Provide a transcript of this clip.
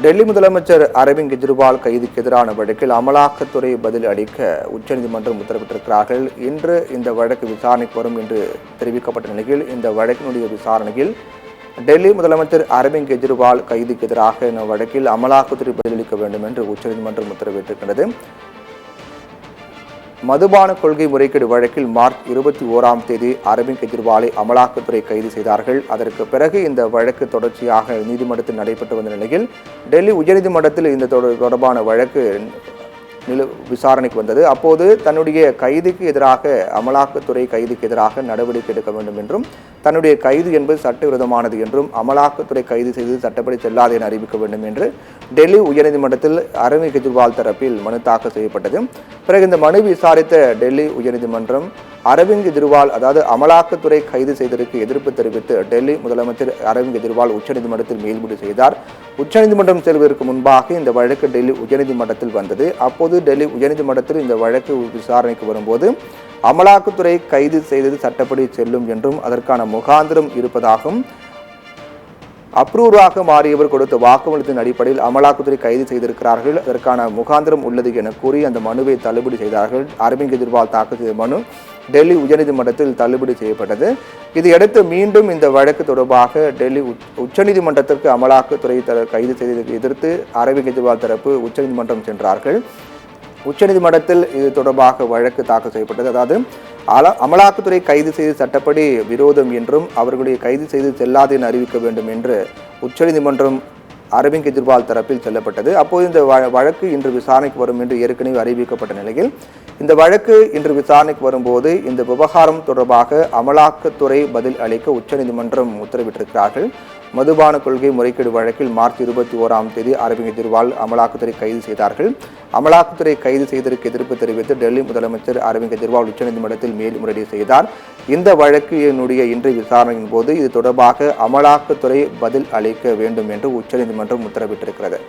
டெல்லி முதலமைச்சர் அரவிந்த் கெஜ்ரிவால் கைதுக்கு எதிரான வழக்கில் அமலாக்கத்துறை பதில் அளிக்க உச்சநீதிமன்றம் உத்தரவிட்டிருக்கிறார்கள். இன்று இந்த வழக்கு விசாரணைக்கு வரும் என்று தெரிவிக்கப்பட்ட நிலையில் இந்த வழக்கினுடைய விசாரணையில் டெல்லி முதலமைச்சர் அரவிந்த் கெஜ்ரிவால் கைதுக்கு எதிராக வழக்கில் அமலாக்கத்துறை பதிலளிக்க வேண்டும் என்று உச்சநீதிமன்றம் உத்தரவிட்டிருக்கிறது. மதுபான கொள்கை முறைகேடு வழக்கில் மார்ச் 21 அரவிந்த் கெஜ்ரிவாலை அமலாக்கத்துறை கைது செய்தார்கள். அதற்கு பிறகு இந்த வழக்கு தொடர்ச்சியாக நீதிமன்றத்தில் நடைபெற்று வந்த நிலையில் டெல்லி உயர்நீதிமன்றத்தில் இந்த தொடர்பான வழக்கு விசாரணைக்கு வந்தது. அப்போது தன்னுடைய கைதுக்கு எதிராக அமலாக்கத்துறை கைதுக்கு எதிராக நடவடிக்கை எடுக்க வேண்டும் என்றும், தன்னுடைய கைது என்பது சட்டவிரோதமானது என்றும், அமலாக்கத்துறை கைது செய்து சட்டப்படி செல்லாது என அறிவிக்க வேண்டும் என்று டெல்லி உயர்நீதிமன்றத்தில் அரவிந்த் கெஜ்ரிவால் தரப்பில் மனு தாக்கல் செய்யப்பட்டது. பிறகு இந்த மனு விசாரித்த டெல்லி உயர்நீதிமன்றம் அரவிந்த் கெஜ்ரிவால் அதாவது அமலாக்கத்துறை கைது செய்ததற்கு எதிர்ப்பு தெரிவித்து டெல்லி முதலமைச்சர் அரவிந்த் கெஜ்ரிவால் உச்சநீதிமன்றத்தில் மேல்முறை செய்தார். உச்சநீதிமன்றம் செல்வதற்கு முன்பாக இந்த வழக்கு டெல்லி உயர்நீதிமன்றத்தில் வந்தது. அப்போது டெல்லி உயர்நீதிமன்றத்தில் இந்த வழக்கு விசாரணைக்கு வரும்போது அமலாக்கத்துறை கைது செய்தது சட்டப்படி செல்லும் என்றும், அதற்கான முகாந்திரம் இருப்பதாகவும், அப்ரூவராக மாறியவர் கொடுத்த வாக்குமூலத்தின் அடிப்படையில் அமலாக்கத்துறை கைது செய்திருக்கிறார்கள், அதற்கான முகாந்திரம் உள்ளது என கூறி அந்த மனுவை தள்ளுபடி செய்தார்கள். அரவிந்த் கெஜ்ரிவால் தாக்கல் செய்த மனு டெல்லி உயர்நீதிமன்றத்தில் தள்ளுபடி செய்யப்பட்டது. இதையடுத்து மீண்டும் இந்த வழக்கு தொடர்பாக டெல்லி உச்சநீதிமன்றத்திற்கு அமலாக்கத்துறை கைது செய்ததை எதிர்த்து அரவிந்த் கெஜ்ரிவால் தரப்பு உச்சநீதிமன்றம் சென்றார்கள். உச்சநீதிமன்றத்தில் இது தொடர்பாக வழக்கு தாக்கல் செய்யப்பட்டது. அதாவது அமலாக்கத்துறை கைது செய்து சட்டப்படி விரோதம் என்றும், அவர்களுடைய கைது செய்து செல்லாது என அறிவிக்க வேண்டும் என்று உச்சநீதிமன்றம் அரவிந்த் கெஜ்ரிவால் தரப்பில் செல்லப்பட்டது. அப்போது இந்த வழக்கு இன்று விசாரணைக்கு வரும் என்று ஏற்கனவே அறிவிக்கப்பட்ட நிலையில் இந்த வழக்கு இன்று விசாரணைக்கு வரும்போது இந்த விவகாரம் தொடர்பாக அமலாக்கத்துறை பதில் அளிக்க உச்சநீதிமன்றம் உத்தரவிட்டிருக்கிறார்கள். மதுபான கொள்கை முறைகேடு வழக்கில் மார்ச் 21 அரவிந்த் கெஜ்ரிவால் அமலாக்கத்துறை கைது செய்தார்கள். அமலாக்கத்துறை கைது செய்ததற்கு எதிர்ப்பு தெரிவித்து டெல்லி முதலமைச்சர் அரவிந்த் கெஜ்ரிவால் உச்சநீதிமன்றத்தில் மேல்முறையீடு செய்தார். இந்த வழக்கினுடைய இன்றைய விசாரணையின் போது இது தொடர்பாக அமலாக்கத்துறை பதில் அளிக்க வேண்டும் என்று உச்சநீதிமன்றம் உத்தரவிட்டிருக்கிறது.